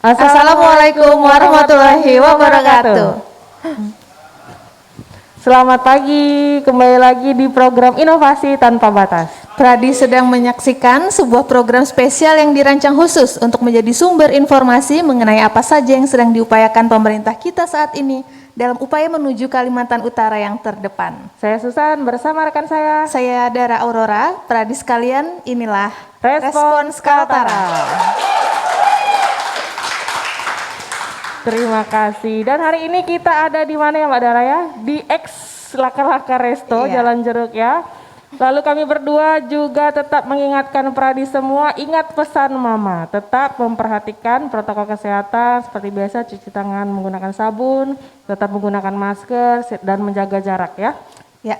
Assalamualaikum warahmatullahi wabarakatuh. Selamat pagi, kembali lagi di program Inovasi Tanpa Batas. Pradi sedang menyaksikan sebuah program spesial yang dirancang khusus untuk menjadi sumber informasi mengenai apa saja yang sedang diupayakan pemerintah kita saat ini dalam upaya menuju Kalimantan Utara yang terdepan. Saya Susan bersama rekan saya. Saya Dara Aurora. Pradi sekalian, inilah Respons Kaltara. Terima kasih. Dan hari ini kita ada di mana ya Mbak Dara ya? Di X Laka-Laka Resto, Iya. Jalan Jeruk ya. Lalu kami berdua juga tetap mengingatkan Pradi semua, ingat pesan Mama. Tetap memperhatikan protokol kesehatan seperti biasa, cuci tangan menggunakan sabun, tetap menggunakan masker dan menjaga jarak ya. Ya.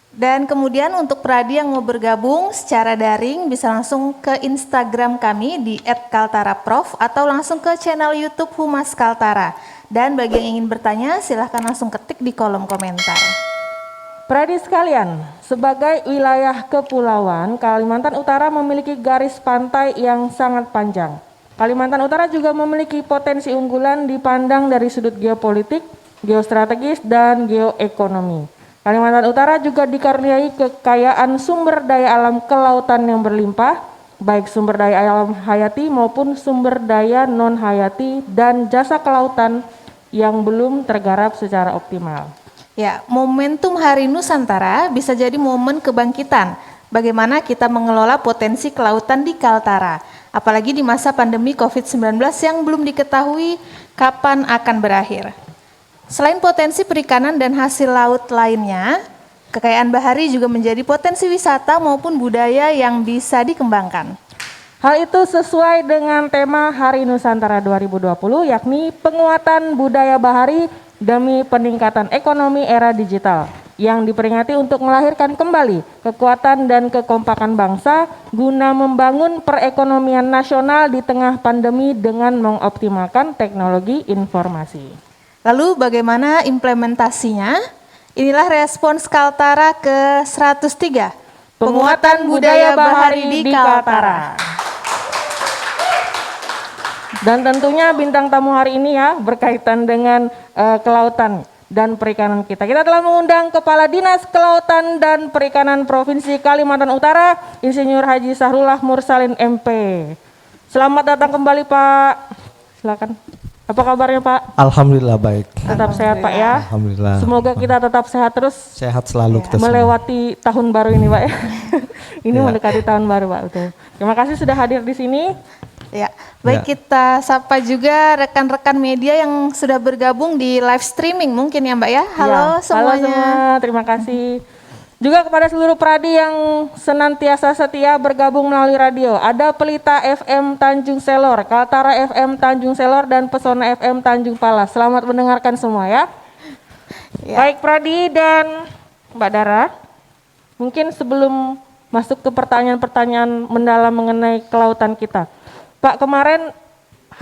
Dan kemudian untuk Pradi yang mau bergabung secara daring bisa langsung ke Instagram kami di @kaltaraprof atau langsung ke channel YouTube Humas Kaltara. Dan bagi yang ingin bertanya silahkan langsung ketik di kolom komentar. Pradi sekalian, sebagai wilayah kepulauan, Kalimantan Utara memiliki garis pantai yang sangat panjang. Kalimantan Utara juga memiliki potensi unggulan dipandang dari sudut geopolitik, geostrategis, dan geoekonomi. Kalimantan Utara juga dikaruniai kekayaan sumber daya alam kelautan yang berlimpah, baik sumber daya alam hayati maupun sumber daya non-hayati dan jasa kelautan yang belum tergarap secara optimal. Ya, momentum Hari Nusantara bisa jadi momen kebangkitan bagaimana kita mengelola potensi kelautan di Kaltara. Apalagi di masa pandemi COVID-19 yang belum diketahui kapan akan berakhir. Selain potensi perikanan dan hasil laut lainnya, kekayaan bahari juga menjadi potensi wisata maupun budaya yang bisa dikembangkan. Hal itu sesuai dengan tema Hari Nusantara 2020, yakni penguatan budaya bahari demi peningkatan ekonomi era digital, yang diperingati untuk melahirkan kembali kekuatan dan kekompakan bangsa guna membangun perekonomian nasional di tengah pandemi dengan mengoptimalkan teknologi informasi. Lalu bagaimana implementasinya? Inilah respons Kaltara ke-103. Penguatan budaya bahari di Kaltara. Dan tentunya bintang tamu hari ini ya berkaitan dengan kelautan dan perikanan kita. Kita telah mengundang Kepala Dinas Kelautan dan Perikanan Provinsi Kalimantan Utara, Insinyur Haji Sahrullah Mursalin MP. Selamat datang kembali Pak. Silakan. Apa kabarnya Pak? Alhamdulillah baik. Tetap sehat Pak ya. Alhamdulillah. Semoga kita tetap sehat terus. Sehat selalu kita semua. Melewati tahun baru ini Pak ya. Ini Ya. mendekati tahun baru Pak. Betul. Terima kasih sudah hadir di sini. Ya, baik kita sapa juga rekan-rekan media yang sudah bergabung di live streaming mungkin ya Mbak ya. Halo Ya, semuanya. Halo semua, terima kasih. Juga kepada seluruh Pradi yang senantiasa setia bergabung melalui radio. Ada Pelita FM Tanjung Selor, Kaltara FM Tanjung Selor, dan Pesona FM Tanjung Palas. Selamat mendengarkan semua ya. Ya. Baik Pradi dan Mbak Dara, mungkin sebelum masuk ke pertanyaan-pertanyaan mendalam mengenai kelautan kita. Pak, kemarin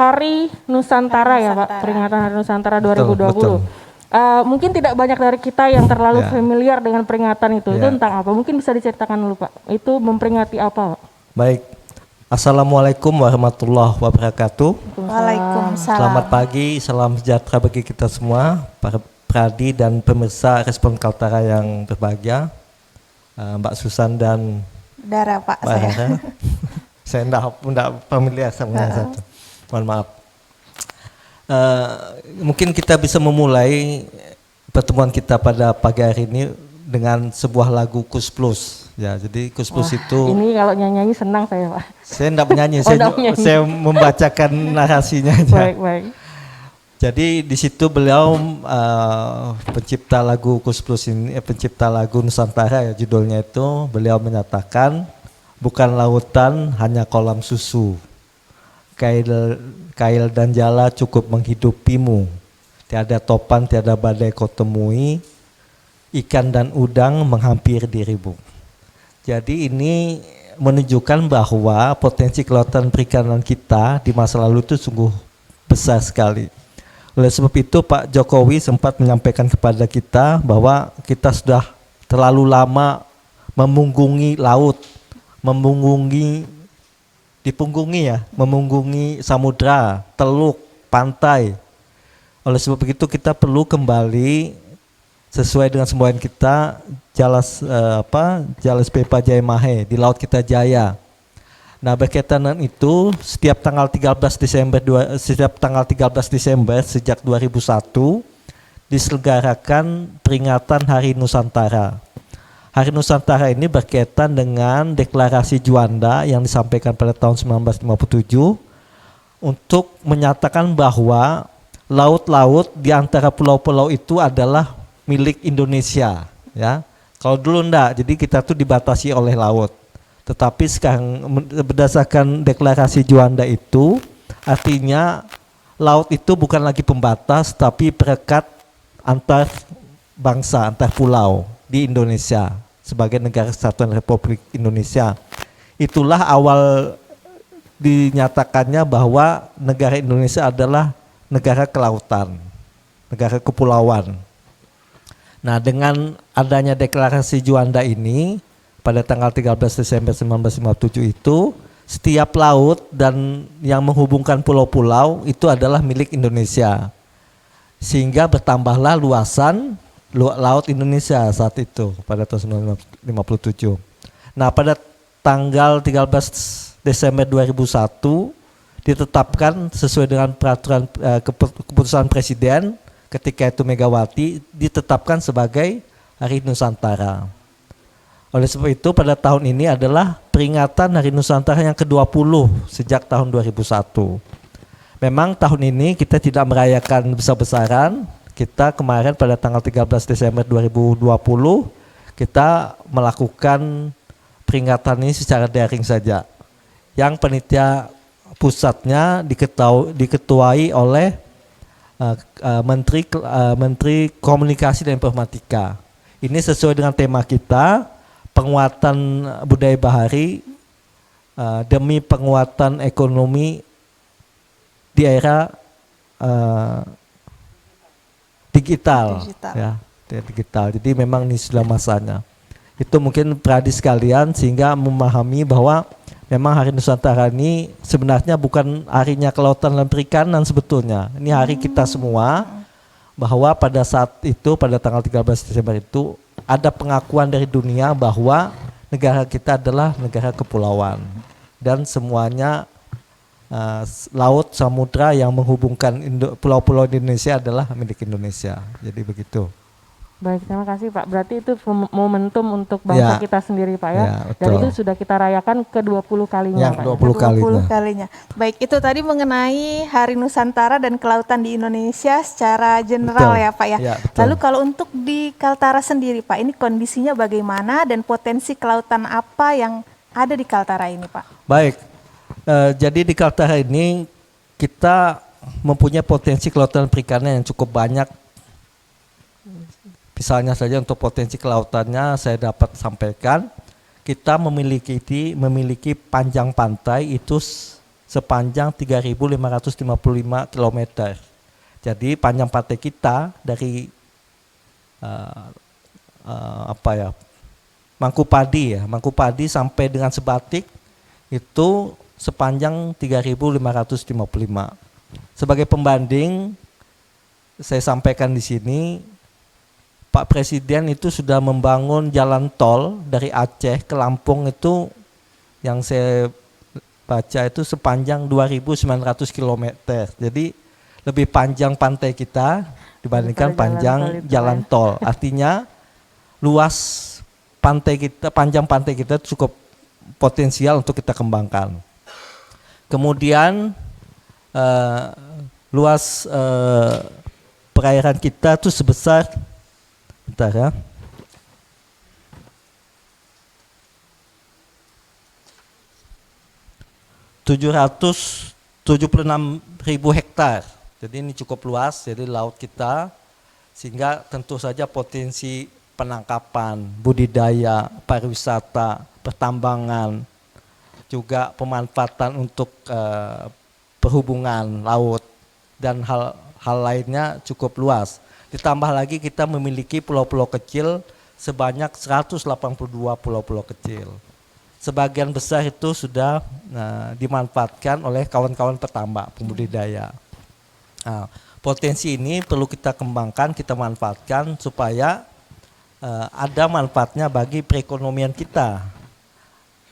Hari Nusantara ya Pak, peringatan Hari Nusantara 2020. Betul. Mungkin tidak banyak dari kita yang terlalu Ya. familiar dengan peringatan itu. Itu Ya. tentang apa? Mungkin bisa diceritakan dulu Pak. Itu memperingati apa Pak? Baik. Assalamualaikum warahmatullahi wabarakatuh. Waalaikumsalam. Selamat pagi, salam sejahtera bagi kita semua, para Pradi dan pemirsa Respon Kaltara yang berbahagia. Mbak Susan dan Dara Pak Mbak saya. Hera. Saya enggak familiar sama yang satu. Mohon maaf. Mungkin kita bisa memulai pertemuan kita pada pagi hari ini dengan sebuah lagu Kus Plus. Ya, jadi Kus Plus itu Ini kalau nyanyi senang saya Pak. saya enggak menyanyi, enggak menyanyi. saya membacakan narasinya aja. Baik, baik. Jadi di situ beliau pencipta lagu Kus Plus ini, pencipta lagu Nusantara ya judulnya itu, beliau menyatakan bukan lautan hanya kolam susu. Kail dan jala cukup menghidupimu. Tiada topan, tiada badai kau temui. Ikan dan udang menghampiri dirimu. Jadi ini menunjukkan bahwa potensi kelautan perikanan kita di masa lalu itu sungguh besar sekali. Oleh sebab itu Pak Jokowi sempat menyampaikan kepada kita bahwa kita sudah terlalu lama memunggungi laut, memunggungi dipunggungi ya, memunggungi samudra, teluk, pantai. Oleh sebab itu kita perlu kembali sesuai dengan semboyan kita Jalas Jalas Pepa Jaya Mahe di Laut Kita Jaya. Nah, berkaitan dengan itu setiap tanggal 13 Desember sejak 2001 diselenggarakan peringatan Hari Nusantara. Hari Nusantara ini berkaitan dengan deklarasi Juanda yang disampaikan pada tahun 1957 untuk menyatakan bahwa laut-laut di antara pulau-pulau itu adalah milik Indonesia, ya. Kalau dulu enggak, jadi kita tuh dibatasi oleh laut. Tetapi sekarang berdasarkan deklarasi Juanda itu artinya laut itu bukan lagi pembatas tapi perekat antar bangsa, antar pulau di Indonesia sebagai negara kesatuan Republik Indonesia. Itulah awal dinyatakannya bahwa negara Indonesia adalah negara kelautan, negara kepulauan. Nah, dengan adanya deklarasi Juanda ini pada tanggal 13 Desember 1957 itu setiap laut dan yang menghubungkan pulau-pulau itu adalah milik Indonesia. Sehingga bertambahlah luasan laut Indonesia saat itu pada tahun 1957. Nah, pada tanggal 13 Desember 2001 ditetapkan sesuai dengan peraturan keputusan Presiden ketika itu Megawati ditetapkan sebagai Hari Nusantara. Oleh sebab itu pada tahun ini adalah peringatan Hari Nusantara yang ke-20 sejak tahun 2001. Memang tahun ini kita tidak merayakan besar-besaran. Kita kemarin pada tanggal 13 Desember 2020 kita melakukan peringatan ini secara daring saja. Yang panitia pusatnya diketuai oleh Menteri Komunikasi dan Informatika. Ini sesuai dengan tema kita, penguatan budaya bahari demi penguatan ekonomi di era digital. Ya, digital. Jadi memang ini sudah masanya. Itu mungkin pradi sekalian sehingga memahami bahwa memang Hari Nusantara ini sebenarnya bukan harinya kelautan dan perikanan sebetulnya. Ini hari kita semua, bahwa pada saat itu pada tanggal 13 Desember itu ada pengakuan dari dunia bahwa negara kita adalah negara kepulauan dan semuanya laut samudra yang menghubungkan pulau-pulau di Indonesia adalah milik Indonesia. Jadi begitu. Baik, terima kasih Pak. Berarti itu momentum untuk bangsa kita sendiri Pak ya. Dan itu sudah kita rayakan ke-20 kalinya Pak. Yang 20 kalinya. Baik, itu tadi mengenai Hari Nusantara dan kelautan di Indonesia secara general ya Pak ya. Lalu kalau untuk di Kaltara sendiri Pak, ini kondisinya bagaimana dan potensi kelautan apa yang ada di Kaltara ini Pak? Baik, jadi di Kaltara ini kita mempunyai potensi kelautan perikanan yang cukup banyak. Misalnya saja untuk potensi kelautannya saya dapat sampaikan, kita memiliki panjang pantai itu sepanjang 3.555 km. Jadi panjang pantai kita dari Mangkupadi sampai dengan Sebatik itu sepanjang 3.555. Sebagai pembanding saya sampaikan di sini, Pak Presiden itu sudah membangun jalan tol dari Aceh ke Lampung itu yang saya baca itu sepanjang 2.900 km. Jadi lebih panjang pantai kita dibandingkan panjang jalan tol. Artinya luas pantai kita, panjang pantai kita cukup potensial untuk kita kembangkan. Kemudian luas perairan kita itu sebesar 776.000 hektar. Jadi ini cukup luas, jadi laut kita, sehingga tentu saja potensi penangkapan, budidaya, pariwisata, pertambangan, juga pemanfaatan untuk perhubungan laut dan hal lainnya cukup luas. Ditambah lagi kita memiliki pulau-pulau kecil sebanyak 182 pulau-pulau kecil. sebagian besar itu sudah dimanfaatkan oleh kawan-kawan petambak pembudidaya. Nah, potensi ini perlu kita kembangkan, kita manfaatkan supaya ada manfaatnya bagi perekonomian kita.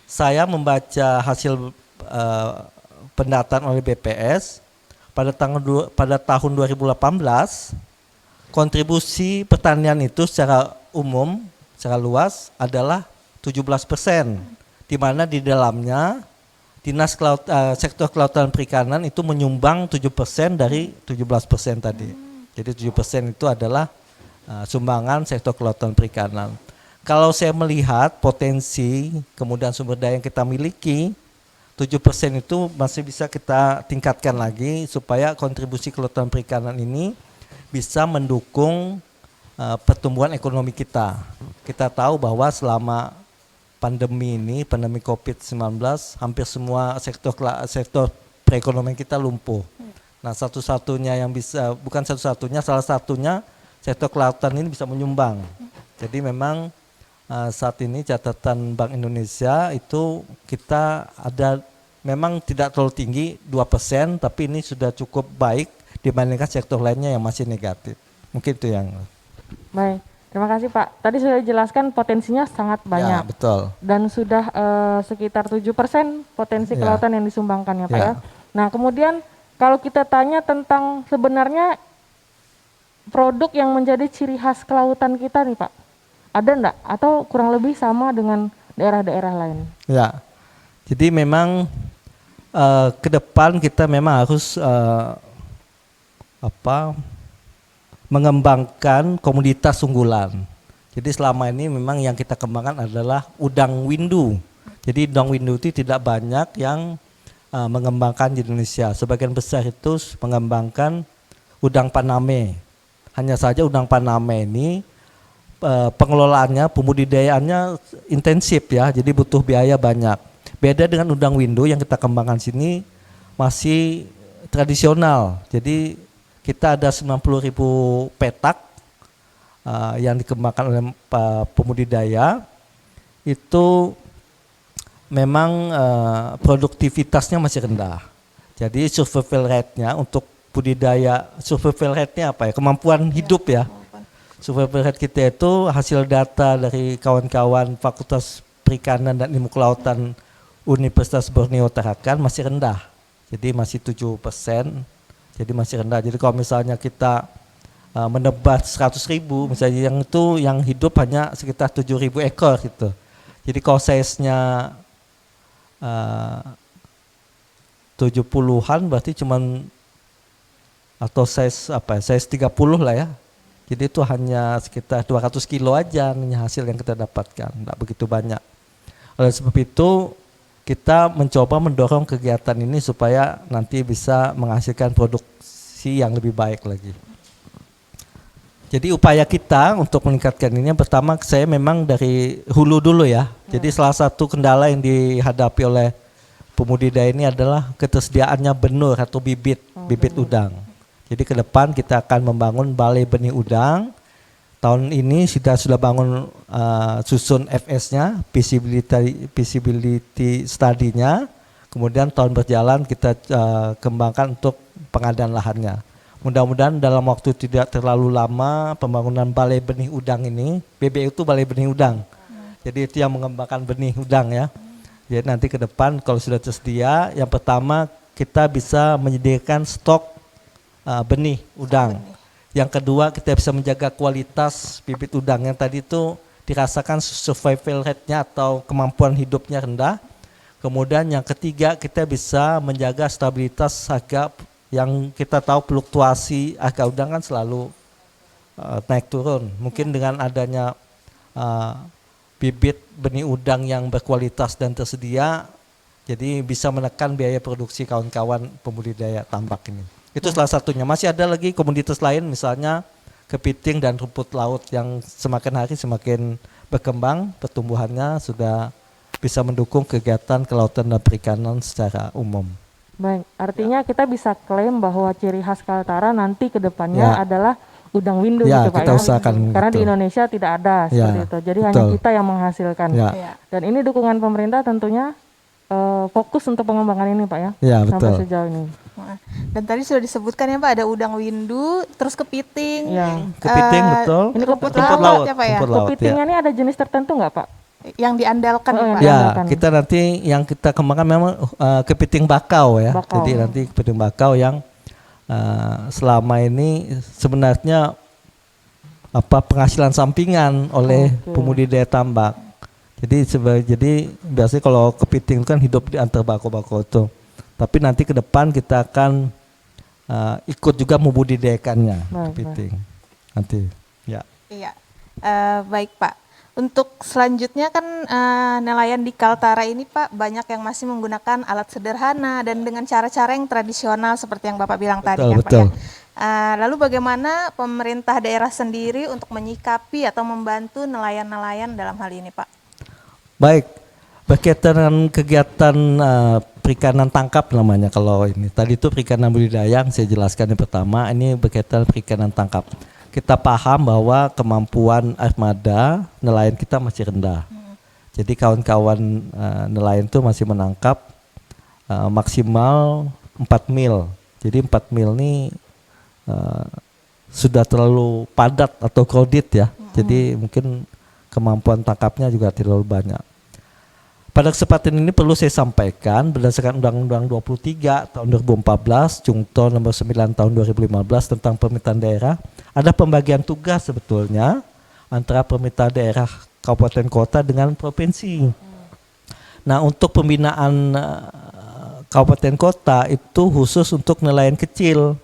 Saya membaca hasil pendataan oleh BPS pada tahun 2018, kontribusi pertanian itu secara umum, secara luas adalah 17%, di mana di dalamnya sektor kelautan perikanan itu menyumbang 7% dari 17% tadi. Jadi 7% itu adalah sumbangan sektor kelautan perikanan. Kalau saya melihat potensi kemudian sumber daya yang kita miliki, 7% itu masih bisa kita tingkatkan lagi supaya kontribusi kelautan perikanan ini bisa mendukung pertumbuhan ekonomi kita. Kita tahu bahwa selama pandemi ini, pandemi COVID-19, hampir semua sektor perekonomian kita lumpuh. Nah, satu-satunya yang bisa, bukan satu-satunya, salah satunya sektor kelautan ini bisa menyumbang. Jadi memang saat ini catatan Bank Indonesia itu kita ada memang tidak terlalu tinggi 2%, tapi ini sudah cukup baik dibandingkan sektor lainnya yang masih negatif. Mungkin itu yang. Baik. Terima kasih Pak. Tadi sudah dijelaskan potensinya sangat banyak. Ya, betul. Dan sudah sekitar 7% potensi kelautan yang disumbangkan ya Pak ya. Nah kemudian kalau kita tanya tentang sebenarnya produk yang menjadi ciri khas kelautan kita nih Pak, ada enggak? Atau kurang lebih sama dengan daerah-daerah lain? Ya, jadi memang ke depan kita memang harus mengembangkan komoditas unggulan. Jadi selama ini memang yang kita kembangkan adalah udang windu. Jadi udang windu itu tidak banyak yang mengembangkan di Indonesia. Sebagian besar itu mengembangkan udang Paname. Hanya saja udang Paname ini pengelolaannya, pembudidayaannya intensif ya, jadi butuh biaya banyak. Beda dengan udang windu yang kita kembangkan sini masih tradisional. Jadi kita ada 90.000 petak yang dikembangkan oleh pembudidaya. Itu memang produktivitasnya masih rendah. Jadi survival rate-nya untuk budidaya, survival rate-nya apa ya? Kemampuan hidup ya. Survival rate kita itu hasil data dari kawan-kawan Fakultas Perikanan dan Ilmu Kelautan Universitas Borneo Tarakan masih rendah. Jadi masih 7%. Jadi masih rendah. Jadi kalau misalnya kita menebak 100.000, misalnya yang hidup hanya sekitar 7.000 ekor gitu. Jadi kalau size-nya 70-an berarti cuman atau size 30 lah ya. Jadi itu hanya sekitar 200 kilo aja hasil yang kita dapatkan, tidak begitu banyak. Oleh sebab itu kita mencoba mendorong kegiatan ini supaya nanti bisa menghasilkan produksi yang lebih baik lagi. Jadi upaya kita untuk meningkatkan ini, yang pertama saya memang dari hulu dulu ya. Jadi salah satu kendala yang dihadapi oleh pembudidaya ini adalah ketersediaannya benur atau bibit udang. Jadi ke depan kita akan membangun balai benih udang. Tahun ini sudah bangun susun FS-nya, feasibility study-nya. Kemudian tahun berjalan kita kembangkan untuk pengadaan lahannya. Mudah-mudahan dalam waktu tidak terlalu lama pembangunan balai benih udang ini, BBU itu balai benih udang. Jadi itu yang mengembangkan benih udang ya. Jadi nanti ke depan kalau sudah tersedia, yang pertama kita bisa menyediakan stok benih udang. Yang kedua kita bisa menjaga kualitas bibit udang yang tadi itu dirasakan survival rate-nya atau kemampuan hidupnya rendah. Kemudian yang ketiga kita bisa menjaga stabilitas harga yang kita tahu fluktuasi harga udang kan selalu naik turun. Mungkin dengan adanya bibit benih udang yang berkualitas dan tersedia, jadi bisa menekan biaya produksi kawan-kawan pembudidaya tambak ini. Itu salah satunya. Masih ada lagi komoditas lain misalnya kepiting dan rumput laut yang semakin hari semakin berkembang, pertumbuhannya sudah bisa mendukung kegiatan kelautan dan perikanan secara umum. Baik, artinya kita bisa klaim bahwa ciri khas Kaltara nanti ke depannya adalah udang windu Ya, gitu Pak kita ya. usahakan Karena di gitu. Indonesia tidak ada seperti Ya, itu. Jadi betul. hanya kita yang menghasilkan. Ya. Iya. Dan ini dukungan pemerintah tentunya fokus untuk pengembangan ini Pak ya. Ya, Sampai betul. sejauh ini. Nah, dan tadi sudah disebutkan ya Pak, ada udang windu, terus kepiting, Ya. Kepiting betul. ini rumput Rumput laut ya Pak ya, Rumput laut, Kepitingnya ini ada jenis tertentu nggak Pak? yang diandalkan Oh, nih, yang Pak. Ya, Tambahkan. kita nanti yang kita kembangkan memang kepiting bakau ya. Bakau. Jadi nanti kepiting bakau yang selama ini sebenarnya penghasilan sampingan oleh Oke. pembudidaya tambak. Jadi biasanya kalau kepiting itu kan hidup di antar bakau-bakau itu. Tapi nanti ke depan kita akan ikut juga membudidayakannya Baik, kepiting. Nanti ya. Iya, baik Pak. Untuk selanjutnya kan nelayan di Kaltara ini Pak banyak yang masih menggunakan alat sederhana dan dengan cara-cara yang tradisional seperti yang Bapak bilang tadi ya Pak Betul. ya. Lalu bagaimana pemerintah daerah sendiri untuk menyikapi atau membantu nelayan-nelayan dalam hal ini Pak? Baik, berkaitan dengan kegiatan perikanan tangkap namanya kalau ini. Tadi itu perikanan budidaya yang saya jelaskan yang pertama, ini berkaitan perikanan tangkap. Kita paham bahwa kemampuan armada nelayan kita masih rendah. Jadi kawan-kawan nelayan itu masih menangkap maksimal 4 mil. Jadi 4 mil ini sudah terlalu padat atau crowded ya. Jadi mungkin kemampuan tangkapnya juga terlalu banyak. Pada kesempatan ini perlu saya sampaikan berdasarkan Undang-Undang 23 tahun 2014, Cungto nomor 9 tahun 2015 tentang pemerintahan daerah, ada pembagian tugas sebetulnya antara pemerintah daerah kabupaten kota dengan provinsi. Nah, untuk pembinaan kabupaten kota itu khusus untuk nelayan kecil.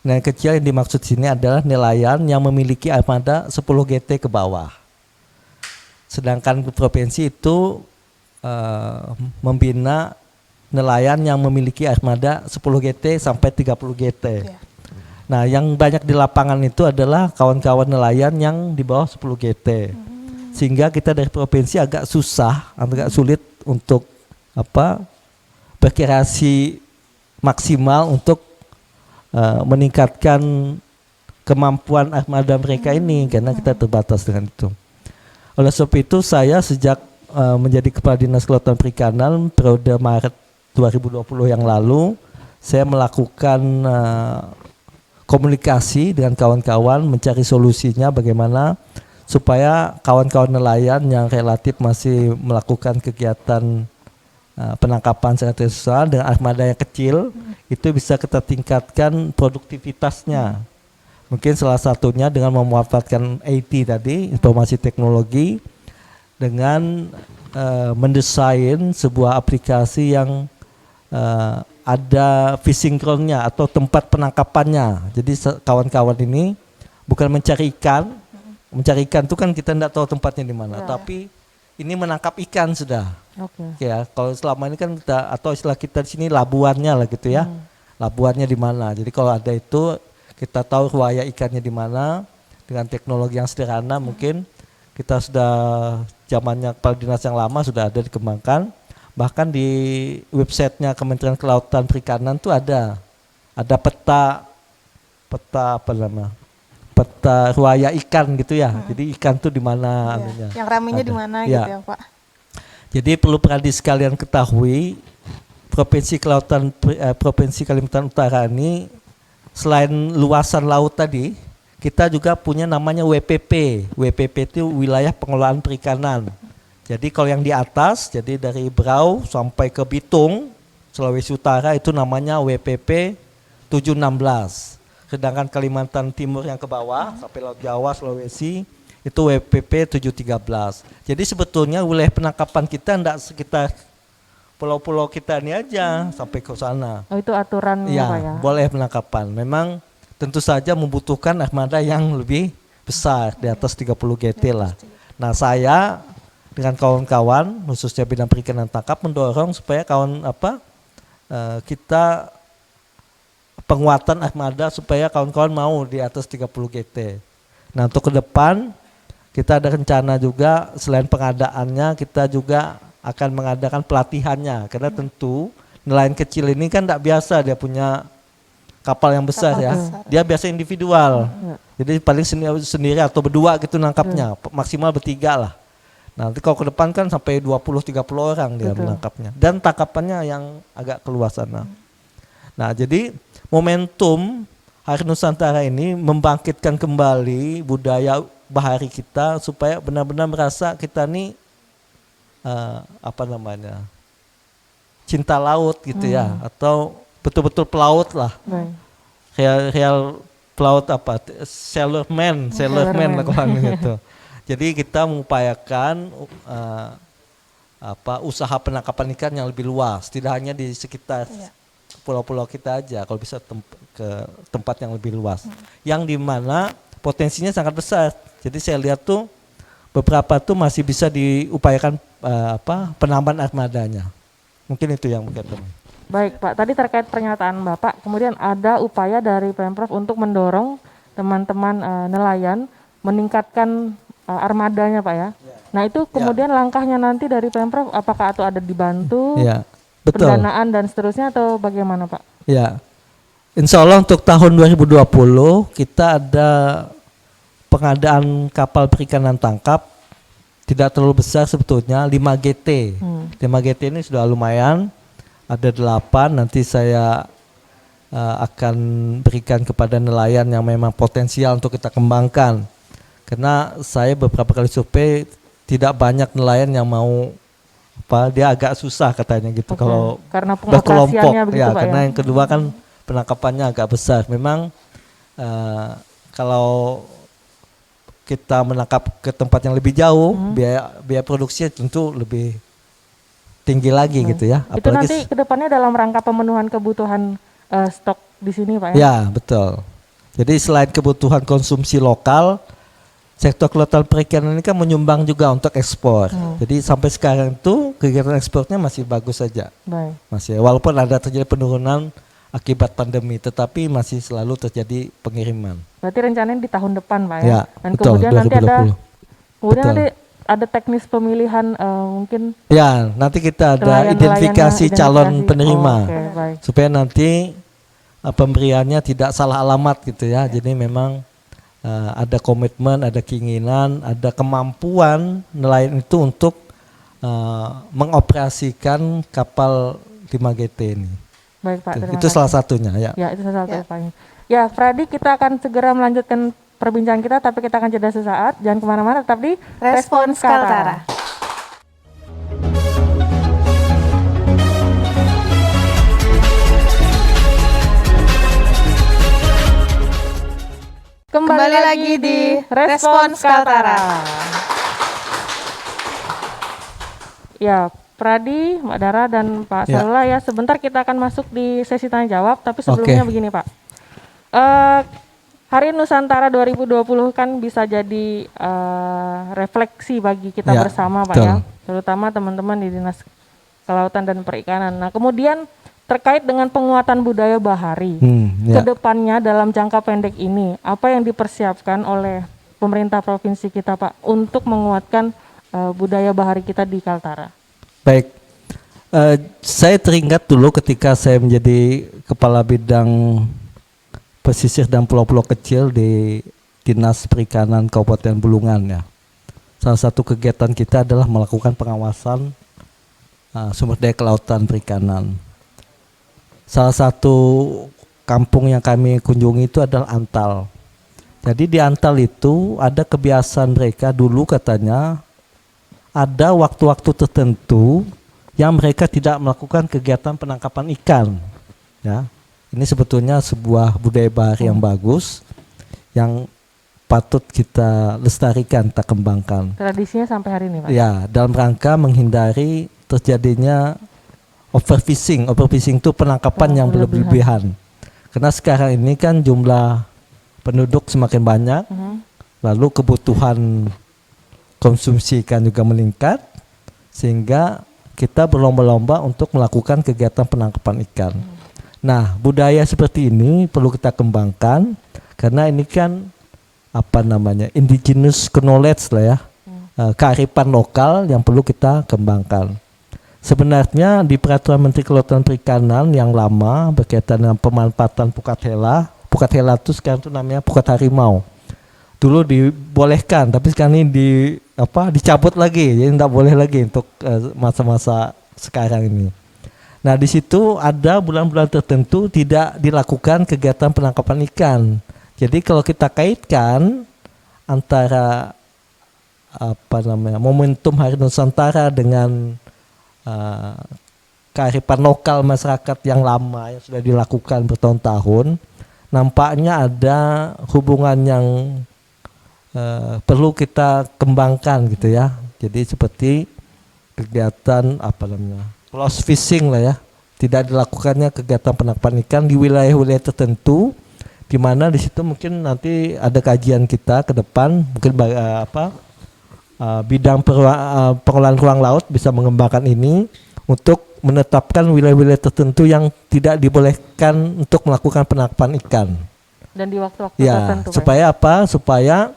Nelayan kecil yang dimaksud sini adalah nelayan yang memiliki armada 10 GT ke bawah. Sedangkan provinsi itu membina nelayan yang memiliki armada 10 GT sampai 30 GT. Iya. Nah, yang banyak di lapangan itu adalah kawan-kawan nelayan yang di bawah 10 GT. Sehingga kita dari provinsi agak susah, agak sulit untuk berkreasi maksimal untuk meningkatkan kemampuan armada mereka ini karena kita terbatas dengan itu. Oleh sebab itu saya sejak menjadi Kepala Dinas Kelautan Perikanan periode Maret 2020 yang lalu, saya melakukan komunikasi dengan kawan-kawan mencari solusinya bagaimana supaya kawan-kawan nelayan yang relatif masih melakukan kegiatan penangkapan secara tradisional dengan armada yang kecil itu bisa kita tingkatkan produktivitasnya. Mungkin salah satunya dengan memanfaatkan IT tadi, informasi teknologi, dengan mendesain sebuah aplikasi yang ada fishing-ground-nya atau tempat penangkapannya. Jadi kawan-kawan ini bukan mencari ikan itu kan kita tidak tahu tempatnya di mana, tapi ini menangkap ikan sudah. Oke. Ya, kalau selama ini kan kita atau istilah kita di sini labuannya lah gitu ya. Labuannya di mana. Jadi kalau ada itu kita tahu ruaya ikannya di mana dengan teknologi yang sederhana mungkin kita sudah zamannya Kepala Dinas yang lama sudah ada dikembangkan. Bahkan di websitenya Kementerian Kelautan Perikanan tuh ada peta ruaya ikan gitu ya. Jadi ikan tuh di mana anunya. Yang ramainya di mana gitu ya Pak? Jadi perlu perhati sekalian ketahui Provinsi Kalimantan Utara ini selain luasan laut tadi, kita juga punya namanya WPP. WPP itu wilayah pengelolaan perikanan. Jadi kalau yang di atas, jadi dari Berau sampai ke Bitung, Sulawesi Utara itu namanya WPP 716. Sedangkan Kalimantan Timur yang ke bawah sampai Laut Jawa, Sulawesi itu WPP 713. Jadi sebetulnya wilayah penangkapan kita tidak sekitar pulau-pulau kita ini aja sampai ke sana. Oh, itu aturannya Ya, Pak ya. boleh penangkapan. Memang tentu saja membutuhkan armada yang lebih besar di atas 30 GT lah. Nah, saya dengan kawan-kawan khususnya bidang perikanan tangkap mendorong supaya kita penguatan armada supaya kawan-kawan mau di atas 30 GT. Nah, untuk ke depan kita ada rencana juga selain pengadaannya kita juga akan mengadakan pelatihannya karena tentu nelayan kecil ini kan tidak biasa dia punya kapal yang besar Kapal ya. besar. Dia biasa individual. Jadi paling sendiri atau berdua gitu nangkapnya. Maksimal bertiga lah. Nanti kalau ke depan kan sampai 20-30 orang dia menangkapnya. Dan tangkapannya yang agak keluar sana. Nah, jadi momentum Hari Nusantara ini membangkitkan kembali budaya bahari kita supaya benar-benar merasa kita nih cinta laut gitu ya, atau betul-betul pelaut lah. Real pelaut sailorman lah kalau gitu. Jadi kita mengupayakan usaha penangkapan ikan yang lebih luas, tidak hanya di sekitar pulau-pulau kita aja, kalau bisa ke tempat yang lebih luas, yang dimana potensinya sangat besar. Jadi saya lihat tuh beberapa tuh masih bisa diupayakan penambahan armadanya. Mungkin itu yang berkaitan. Baik Pak, tadi terkait pernyataan Bapak, kemudian ada upaya dari Pemprov untuk mendorong teman-teman nelayan meningkatkan armadanya Pak ya. Nah itu kemudian langkahnya nanti dari Pemprov apakah itu ada dibantu, betul. pendanaan dan seterusnya atau bagaimana Pak? Ya, insya Allah untuk tahun 2020 kita ada pengadaan kapal perikanan tangkap, tidak terlalu besar sebetulnya, 5 GT. 5 GT ini sudah lumayan, ada 8, nanti saya akan berikan kepada nelayan yang memang potensial untuk kita kembangkan. Karena saya beberapa kali survei, tidak banyak nelayan yang mau, dia agak susah katanya gitu kalau karena berkelompok. begitu, Ya, Pak, karena ya? yang kedua kan penangkapannya agak besar. Memang kalau kita menangkap ke tempat yang lebih jauh, biaya produksinya tentu lebih tinggi lagi gitu ya. Itu nanti kedepannya dalam rangka pemenuhan kebutuhan stok di sini Pak ya? Ya, betul. Jadi selain kebutuhan konsumsi lokal, sektor kelautan perikanan ini kan menyumbang juga untuk ekspor. Jadi sampai sekarang itu kegiatan ekspornya masih bagus saja. Baik. Masih, walaupun ada terjadi penurunan akibat pandemi, tetapi masih selalu terjadi pengiriman. Berarti rencananya di tahun depan Pak ya? Ya, Dan betul, kemudian 2020. nanti ada teknis pemilihan mungkin Ya, nanti kita ada identifikasi calon penerima. Baik. Supaya nanti pemberiannya tidak salah alamat gitu ya. Jadi memang ada komitmen, ada keinginan, ada kemampuan nelayan itu untuk mengoperasikan kapal 5 GT ini. Baik Pak, terima Itu kasih. salah satunya ya. Ya, itu salah satu upaya. Ya, Pradi, kita akan segera melanjutkan perbincangan kita, tapi kita akan jeda sesaat. Jangan kemana-mana, tetap di Respons Kaltara. Kembali lagi di Respons Kaltara. Ya, Pradi, Mbak Dara, dan Pak Sarula ya, sebentar kita akan masuk di sesi tanya jawab, tapi sebelumnya begini Pak. Hari Nusantara 2020 kan bisa jadi refleksi bagi kita bersama Pak ya, terutama teman-teman di Dinas Kelautan dan Perikanan. Nah kemudian terkait dengan penguatan budaya bahari, kedepannya dalam jangka pendek ini, apa yang dipersiapkan oleh pemerintah provinsi kita Pak untuk menguatkan budaya bahari kita di Kaltara? Baik, saya teringat dulu ketika saya menjadi Kepala Bidang Pesisir dan Pulau-Pulau Kecil di Dinas Perikanan Kabupaten Bulungan ya. Salah satu kegiatan kita adalah melakukan pengawasan sumber daya kelautan perikanan. Salah satu kampung yang kami kunjungi itu adalah Antal. Jadi di Antal itu ada kebiasaan mereka dulu katanya, ada waktu-waktu tertentu yang mereka tidak melakukan kegiatan penangkapan ikan. Ya, ini sebetulnya sebuah budaya bahari yang bagus, yang patut kita lestarikan, kita kembangkan. Tradisinya sampai hari ini Pak? Ya, dalam rangka menghindari terjadinya overfishing. Overfishing itu penangkapan yang berlebihan. Karena sekarang ini kan jumlah penduduk semakin banyak, lalu kebutuhan konsumsi ikan juga meningkat, sehingga kita berlomba-lomba untuk melakukan kegiatan penangkapan ikan. Nah, budaya seperti ini perlu kita kembangkan, karena ini kan indigenous knowledge lah ya, kearifan lokal yang perlu kita kembangkan. sebenarnya di Peraturan Menteri Kelautan Perikanan yang lama berkaitan dengan pemanfaatan pukat hela itu sekarang itu namanya pukat harimau. Dulu dibolehkan, tapi sekarang ini dicabut lagi, jadi tidak boleh lagi untuk masa-masa sekarang ini. Nah di situ ada bulan-bulan tertentu tidak dilakukan kegiatan penangkapan ikan. Jadi kalau kita kaitkan antara momentum Hari Nusantara dengan kearifan lokal masyarakat yang lama yang sudah dilakukan bertahun-tahun, nampaknya ada hubungan yang perlu kita kembangkan gitu ya. Jadi seperti kegiatan close fishing lah ya, tidak dilakukannya kegiatan penangkapan ikan di wilayah-wilayah tertentu, di mana di situ mungkin nanti ada kajian kita ke depan, mungkin bidang pengelolaan ruang laut bisa mengembangkan ini untuk menetapkan wilayah-wilayah tertentu yang tidak dibolehkan untuk melakukan penangkapan ikan. Dan di waktu-waktu tertentu. Supaya apa? Supaya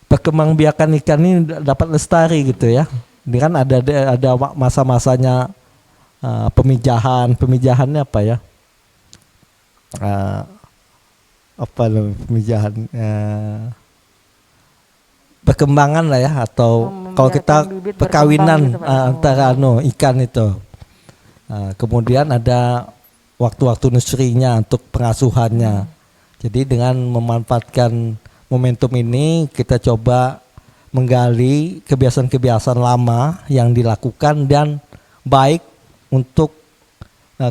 perkembangbiakan ikan ini dapat lestari gitu ya. Ini kan ada masa-masanya pemijahannya apa ya? Pemijahan perkembangan lah ya, atau kalau kita perkawinan gitu, antara ikan itu. Kemudian ada waktu-waktu nursery-nya untuk pengasuhannya. Jadi dengan memanfaatkan momentum ini kita coba menggali kebiasaan-kebiasaan lama yang dilakukan dan baik untuk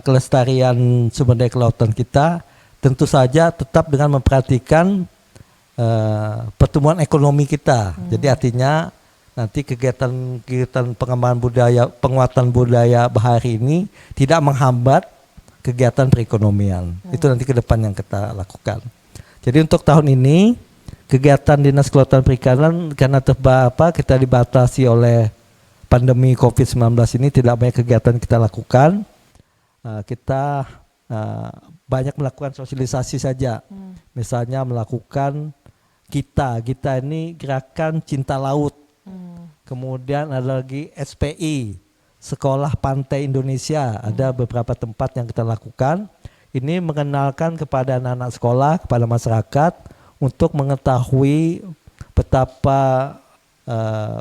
kelestarian sumber daya kelautan kita, tentu saja tetap dengan memperhatikan pertumbuhan ekonomi kita. Jadi artinya nanti kegiatan pengembangan budaya, penguatan budaya bahari ini tidak menghambat kegiatan perekonomian. Itu nanti ke depan yang kita lakukan. Jadi untuk tahun ini kegiatan Dinas Kelautan Perikanan karena kita dibatasi oleh pandemi COVID-19 ini, tidak banyak kegiatan kita lakukan. Kita banyak melakukan sosialisasi saja. Misalnya melakukan kita ini gerakan cinta laut. Kemudian ada lagi SPI, Sekolah Pantai Indonesia. Ada beberapa tempat yang kita lakukan. Ini mengenalkan kepada anak-anak sekolah, kepada masyarakat untuk mengetahui betapa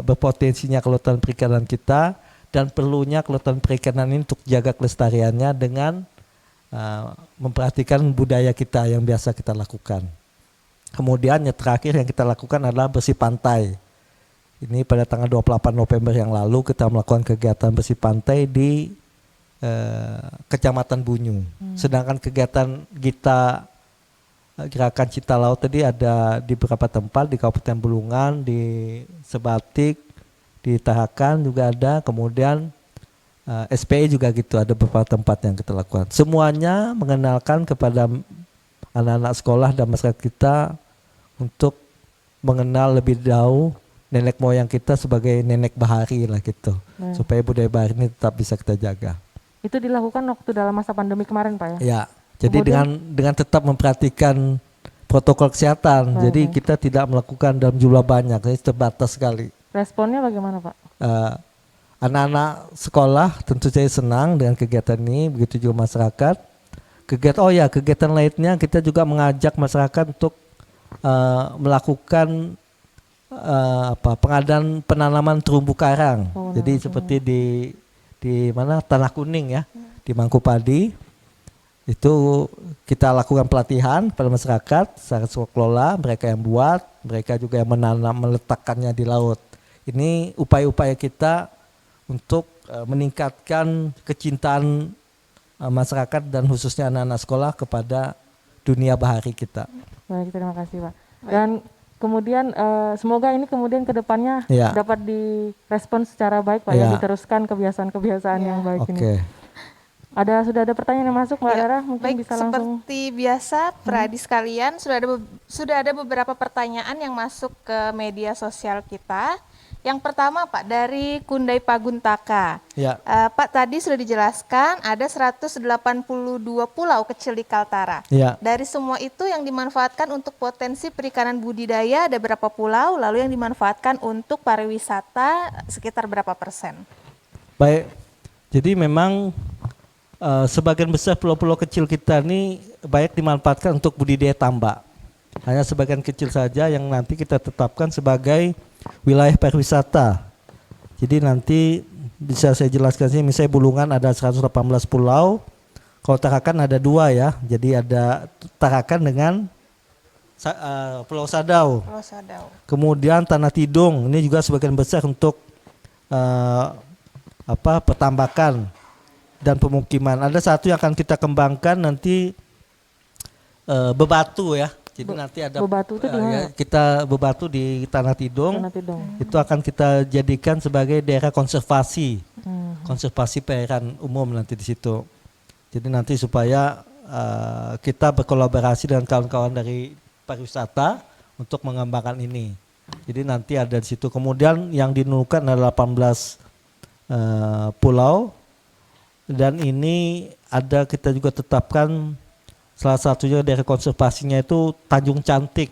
berpotensinya kelautan perikanan kita dan perlunya kelautan perikanan ini untuk jaga kelestariannya dengan memperhatikan budaya kita yang biasa kita lakukan. Kemudian yang terakhir yang kita lakukan adalah bersih pantai. Ini pada tanggal 28 November yang lalu kita melakukan kegiatan bersih pantai di Kecamatan Bunyu. Sedangkan kegiatan kita gerakan Cinta Laut tadi ada di beberapa tempat, di Kabupaten Bulungan, di Sebatik, di Tarakan juga ada, kemudian SPI juga gitu, ada beberapa tempat yang kita lakukan. Semuanya mengenalkan kepada anak-anak sekolah dan masyarakat kita untuk mengenal lebih jauh nenek moyang kita sebagai nenek bahari lah gitu, supaya budaya bahari ini tetap bisa kita jaga. Itu dilakukan waktu dalam masa pandemi kemarin Pak ya? Ya, jadi dengan tetap memperhatikan protokol kesehatan, jadi kita tidak melakukan dalam jumlah banyak, jadi terbatas sekali. Responnya bagaimana Pak? Anak-anak sekolah tentu saja senang dengan kegiatan ini, begitu juga masyarakat. Kegiatan lainnya kita juga mengajak masyarakat untuk melakukan pengadaan penanaman terumbu karang. Jadi seperti di mana Tanah Kuning ya, di Mangkupadi itu kita lakukan pelatihan pada masyarakat secara sukarela, mereka yang buat, mereka juga yang menanam, meletakkannya di laut. Ini upaya-upaya kita untuk meningkatkan kecintaan masyarakat dan khususnya anak-anak sekolah kepada dunia bahari kita. Baik, terima kasih Pak. Dan kemudian semoga ini kemudian kedepannya dapat direspon secara baik Pak ya, diteruskan kebiasaan-kebiasaan yang baik ini. Sudah ada pertanyaan yang masuk Mbak Dara, mungkin baik, bisa langsung. Seperti biasa, Pradi sekalian, sudah ada beberapa pertanyaan yang masuk ke media sosial kita. Yang pertama Pak, dari Kundai Paguntaka. Pak, tadi sudah dijelaskan ada 182 pulau kecil di Kaltara. Dari semua itu yang dimanfaatkan untuk potensi perikanan budidaya ada berapa pulau, lalu yang dimanfaatkan untuk pariwisata sekitar berapa persen? Baik, jadi memang sebagian besar pulau-pulau kecil kita ini banyak dimanfaatkan untuk budidaya tambak. Hanya sebagian kecil saja yang nanti kita tetapkan sebagai wilayah pariwisata. Jadi nanti bisa saya jelaskan sih, misalnya Bulungan ada 118 pulau, kalau Tarakan ada 2 ya. Jadi ada Tarakan dengan Pulau Sadau. Pulau Sadau. Kemudian Tanah Tidung, ini juga sebagian besar untuk pertambakan dan pemukiman. Ada satu yang akan kita kembangkan nanti bebatu ya. Jadi nanti ada Bebatu itu di mana? kita bebatu di Tanah Tidung. Tanah Tidung. Itu akan kita jadikan sebagai daerah konservasi. Konservasi perairan umum nanti di situ. Jadi nanti supaya kita berkolaborasi dengan kawan-kawan dari pariwisata untuk mengembangkan ini. Jadi nanti ada di situ. Kemudian yang dinunukan adalah 18 pulau, dan ini ada kita juga tetapkan salah satunya daerah konservasinya itu Tanjung Cantik.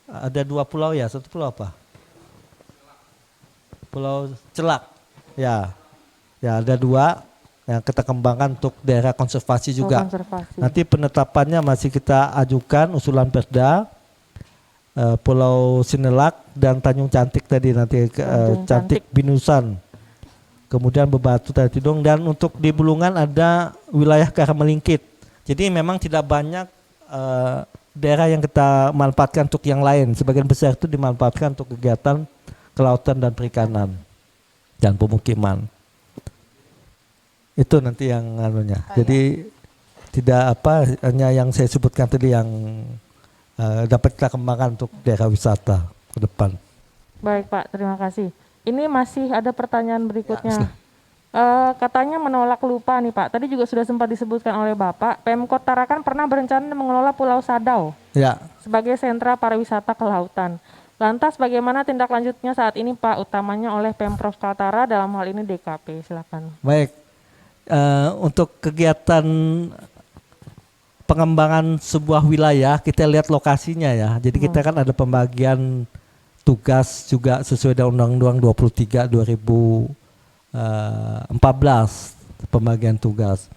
Ada 2 pulau ya, satu pulau apa? Pulau Celak. Ya ada 2 yang kita kembangkan untuk daerah konservasi juga. Konservasi. Nanti penetapannya masih kita ajukan usulan Perda. Pulau Sinelak dan Tanjung Cantik tadi nanti Cantik Binusan. Kemudian Bebatu Tanah Tidung, dan untuk di Bulungan ada wilayah Karamelingkit. Jadi memang tidak banyak daerah yang kita manfaatkan untuk yang lain. Sebagian besar itu dimanfaatkan untuk kegiatan kelautan dan perikanan dan pemukiman. Itu nanti yang anunya. Jadi tidak hanya yang saya sebutkan tadi yang dapat kita kembangkan untuk daerah wisata ke depan. Baik Pak, terima kasih. Ini masih ada pertanyaan berikutnya. Katanya menolak lupa nih Pak. Tadi juga sudah sempat disebutkan oleh Bapak, Pemkot Tarakan pernah berencana mengelola Pulau Sadau sebagai sentra pariwisata kelautan. Lantas bagaimana tindak lanjutnya saat ini Pak, utamanya oleh Pemprov Kaltara, dalam hal ini DKP? Silakan. Baik, untuk kegiatan pengembangan sebuah wilayah kita lihat lokasinya ya. Jadi kita kan ada pembagian tugas juga sesuai dengan Undang-Undang 23 2014 pembagian tugas.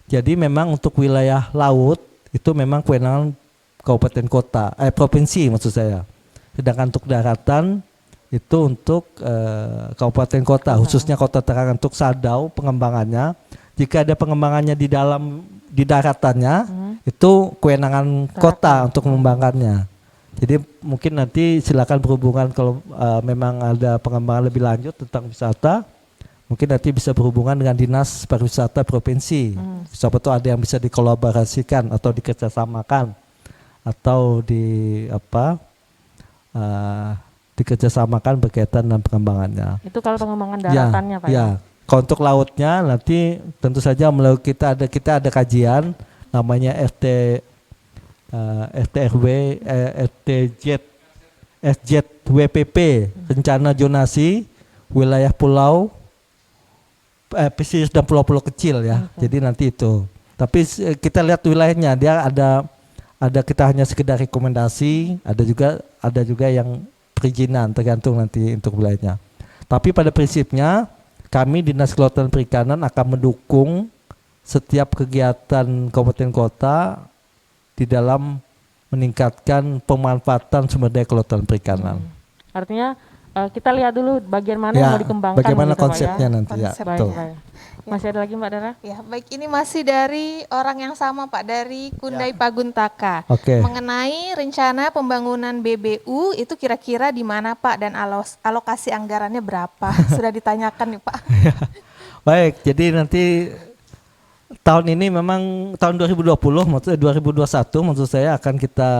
Jadi memang untuk wilayah laut itu memang kewenangan kabupaten kota, provinsi maksud saya. Sedangkan untuk daratan itu untuk kabupaten kota, khususnya Kota Tarakan. Untuk Sadau pengembangannya, jika ada pengembangannya di daratannya, itu kewenangan kota untuk mengembangkannya. Jadi mungkin nanti silakan berhubungan kalau memang ada pengembangan lebih lanjut tentang wisata, mungkin nanti bisa berhubungan dengan Dinas Pariwisata Provinsi. Siapa tahu ada yang bisa dikolaborasikan atau dikerjasamakan atau dikerjasamakan berkaitan dengan pengembangannya. Itu kalau pengembangan daratannya Pak. Ya. Kalau untuk lautnya nanti tentu saja melalui kita ada kajian namanya SJWPP, rencana zonasi wilayah pulau pesisir dan pulau-pulau kecil ya. Jadi nanti itu. Tapi kita lihat wilayahnya, dia ada kita hanya sekedar rekomendasi, ada juga yang perizinan, tergantung nanti untuk wilayahnya. Tapi pada prinsipnya kami Dinas Kelautan Perikanan akan mendukung setiap kegiatan kabupaten kota di dalam meningkatkan pemanfaatan sumber daya kelautan perikanan. Artinya kita lihat dulu bagian mana yang mau dikembangkan. Bagaimana gitu, konsepnya Pak, ya? nanti ya. Baik. Masih ada lagi Mbak Dara? Ya, baik, ini masih dari orang yang sama Pak, dari Kundai Paguntaka. Oke. Mengenai rencana pembangunan BBU itu kira-kira di mana Pak, dan alokasi anggarannya berapa? Sudah ditanyakan nih Pak. Baik, jadi nanti tahun ini memang tahun 2020 maksudnya 2021 maksud saya akan kita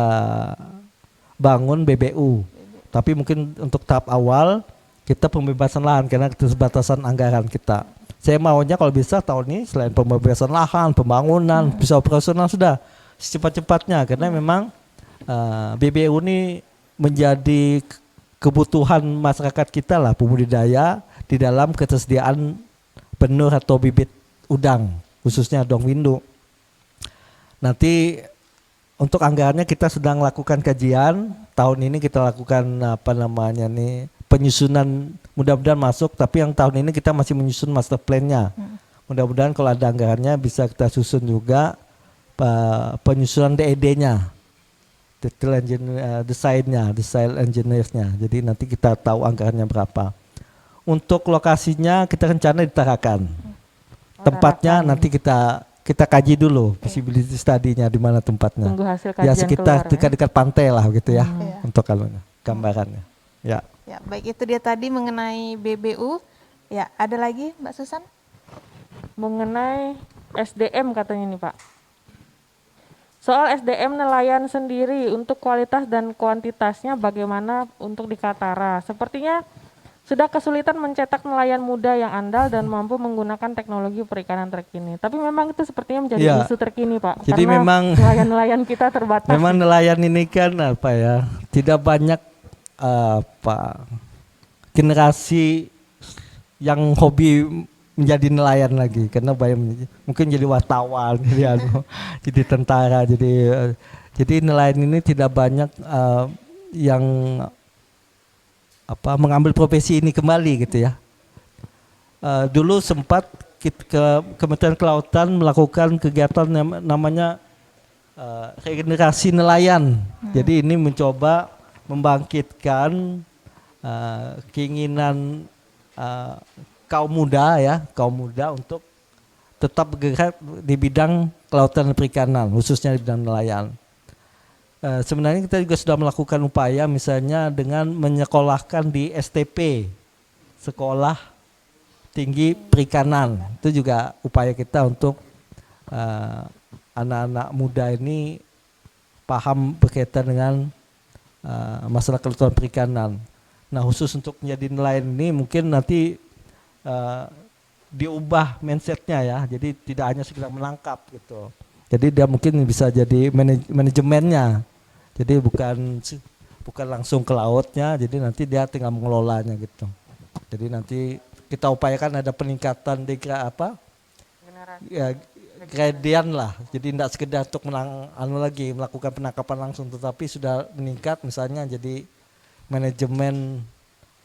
bangun BBU. Tapi mungkin untuk tahap awal kita pembebasan lahan karena keterbatasan anggaran kita. Saya maunya kalau bisa tahun ini selain pembebasan lahan, pembangunan, bisa operasional sudah secepat-cepatnya, karena memang BBU ini menjadi kebutuhan masyarakat kita lah, pembudidaya di dalam ketersediaan benur atau bibit udang, khususnya udang windu. Nanti untuk anggarannya kita sedang lakukan kajian. Tahun ini kita lakukan penyusunan mudah-mudahan masuk, tapi yang tahun ini kita masih menyusun master plan-nya. Mudah-mudahan kalau ada anggarannya bisa kita susun juga penyusunan DED-nya, detail engineer, desain engineers-nya. Jadi nanti kita tahu anggarannya berapa. Untuk lokasinya kita rencana di Tarakan. Tempatnya nanti kita kaji dulu feasibility study-nya di mana tempatnya. Tunggu hasil Ya kajian sekitar keluar, dekat-dekat pantai lah gitu ya. Iya. Untuk kalau gambarannya. Ya. Ya, baik itu dia tadi mengenai BBU. Ya, ada lagi Mbak Susan? Mengenai SDM katanya nih Pak. Soal SDM nelayan sendiri untuk kualitas dan kuantitasnya bagaimana untuk di Kaltara? Sepertinya sudah kesulitan mencetak nelayan muda yang andal dan mampu menggunakan teknologi perikanan terkini. Tapi memang itu sepertinya menjadi Ya. isu terkini Pak. Jadi karena memang nelayan-nelayan kita terbatas. memang nelayan ini kan tidak banyak generasi yang hobi menjadi nelayan lagi, karena banyak mungkin jadi wartawan, jadi tentara, jadi nelayan ini tidak banyak yang mengambil profesi ini kembali gitu ya. Dulu sempat Kementerian Kelautan melakukan kegiatan namanya regenerasi nelayan. Jadi ini mencoba membangkitkan keinginan kaum muda untuk tetap bergerak di bidang kelautan dan perikanan, khususnya di bidang nelayan. Sebenarnya kita juga sudah melakukan upaya misalnya dengan menyekolahkan di STP, Sekolah Tinggi Perikanan. Itu juga upaya kita untuk anak-anak muda ini paham berkaitan dengan masalah kelautan perikanan. Nah khusus untuk menjadi nelayan ini mungkin nanti diubah mindsetnya ya, jadi tidak hanya sekedar menangkap gitu. Jadi dia mungkin bisa jadi manajemennya, jadi bukan langsung ke lautnya, jadi nanti dia tinggal mengelolanya gitu. Jadi nanti kita upayakan ada peningkatan gradian lah, jadi tidak sekedar untuk melakukan penangkapan langsung, tetapi sudah meningkat misalnya jadi manajemen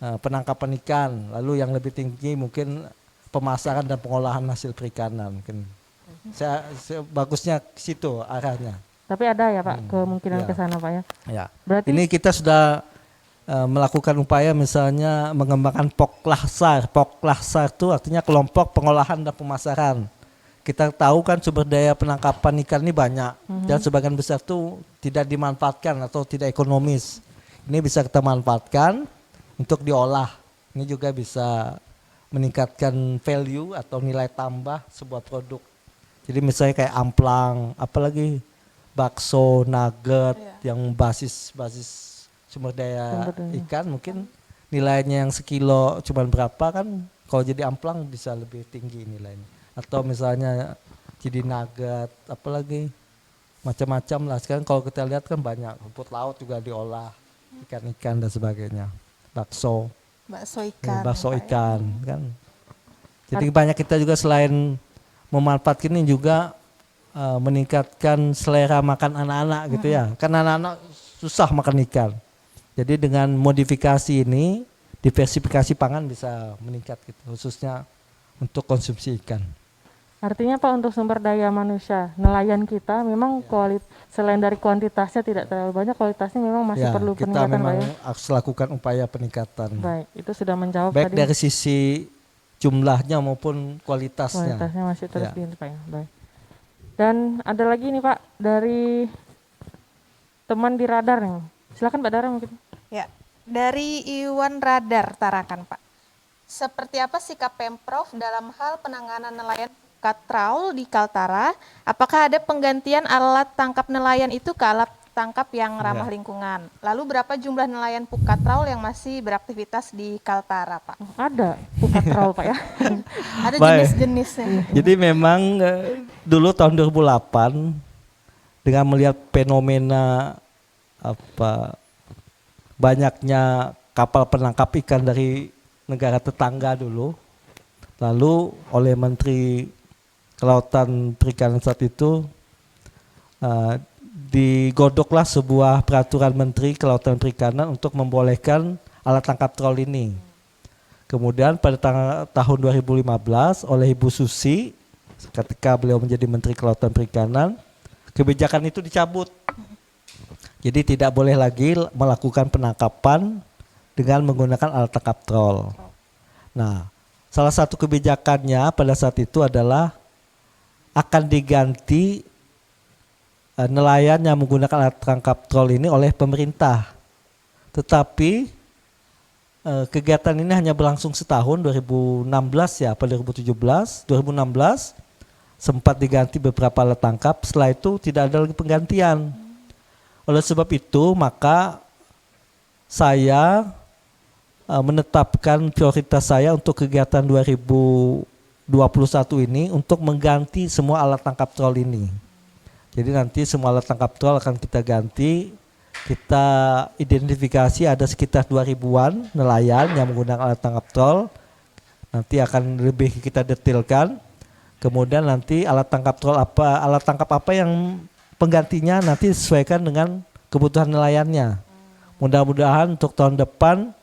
penangkapan ikan, lalu yang lebih tinggi mungkin pemasaran dan pengolahan hasil perikanan mungkin. Bagusnya ke situ arahnya. Tapi ada ya Pak kemungkinan ke sana Pak ya. Ya. Berarti Ini kita sudah melakukan upaya misalnya mengembangkan Poklasar. Poklasar itu artinya kelompok pengolahan dan pemasaran. Kita tahu kan sumber daya penangkapan ikan ini banyak dan sebagian besar itu tidak dimanfaatkan atau tidak ekonomis. Ini bisa kita manfaatkan untuk diolah. Ini juga bisa meningkatkan value atau nilai tambah sebuah produk. Jadi misalnya kayak amplang, apalagi bakso, nugget yang basis sumber daya ikan, mungkin nilainya yang sekilo cuman berapa kan, kalau jadi amplang bisa lebih tinggi nilainya. Atau misalnya jadi nugget, apalagi macam-macam lah. Sekarang kalau kita lihat kan banyak, rumput laut juga diolah, ikan-ikan dan sebagainya. Bakso ikan kan. Jadi banyak kita juga selain memanfaatkan ini juga meningkatkan selera makan anak-anak gitu ya. Karena anak-anak susah makan ikan. Jadi dengan modifikasi ini diversifikasi pangan bisa meningkat gitu, khususnya untuk konsumsi ikan. artinya Pak untuk sumber daya manusia nelayan kita memang selain dari kuantitasnya tidak terlalu banyak, kualitasnya memang masih perlu peningkatan. Kita memang harus lakukan upaya peningkatan. Baik, itu sudah menjawab baik tadi. dari sisi jumlahnya maupun kualitasnya. Kualitasnya masih terus diintai. Baik. Dan ada lagi nih Pak dari teman di Radar nih. Silakan Mbak Dara mungkin. Ya, dari Iwan Radar Tarakan Pak. Seperti apa sikap Pemprov dalam hal penanganan nelayan katraul di Kaltara? Apakah ada penggantian alat tangkap nelayan itu ke alat tangkap yang ramah lingkungan? Lalu berapa jumlah nelayan pukatraul yang masih beraktivitas di Kaltara, Pak? Ada pukatraul Pak ya. Ada jenis-jenisnya. Jadi memang dulu tahun 2008 dengan melihat fenomena banyaknya kapal penangkap ikan dari negara tetangga dulu, lalu oleh Menteri Kelautan Perikanan saat itu digodoklah sebuah peraturan Menteri Kelautan Perikanan untuk membolehkan alat tangkap troll ini. Kemudian pada tahun 2015 oleh Ibu Susi ketika beliau menjadi Menteri Kelautan Perikanan, kebijakan itu dicabut. Jadi tidak boleh lagi melakukan penangkapan dengan menggunakan alat tangkap troll. Nah, salah satu kebijakannya pada saat itu adalah akan diganti nelayan yang menggunakan alat tangkap troll ini oleh pemerintah. Tetapi kegiatan ini hanya berlangsung setahun, 2016 ya, pada 2016 sempat diganti beberapa alat tangkap, setelah itu tidak ada lagi penggantian. Oleh sebab itu maka saya menetapkan prioritas saya untuk kegiatan 2021 ini untuk mengganti semua alat tangkap troll ini. Jadi nanti semua alat tangkap troll akan kita ganti. Kita identifikasi ada sekitar 2000-an nelayan yang menggunakan alat tangkap troll. Nanti akan lebih kita detailkan. Kemudian nanti alat tangkap apa yang penggantinya nanti disesuaikan dengan kebutuhan nelayannya. Mudah-mudahan untuk tahun depan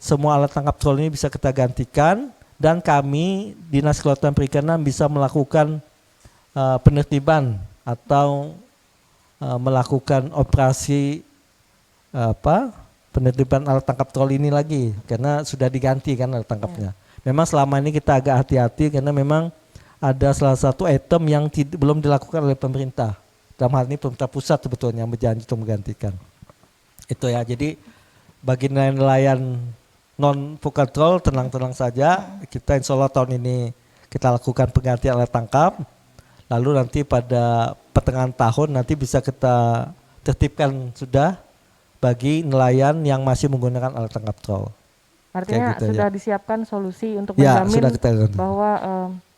semua alat tangkap troll ini bisa kita gantikan dan kami Dinas Kelautan Perikanan bisa melakukan penertiban atau melakukan operasi penertiban alat tangkap troll ini lagi karena sudah diganti kan alat tangkapnya. Memang selama ini kita agak hati-hati karena memang ada salah satu item yang belum dilakukan oleh pemerintah. Dalam hal ini pemerintah pusat sebetulnya yang berjanji untuk menggantikan. Itu ya, jadi bagi nelayan non bukan troll tenang-tenang saja. Kita insya Allah tahun ini kita lakukan penggantian alat tangkap. Lalu nanti pada pertengahan tahun nanti bisa kita tertibkan sudah bagi nelayan yang masih menggunakan alat tangkap troll. Artinya gitu, sudah ya. disiapkan solusi untuk Ya, menjamin sudah kita bahwa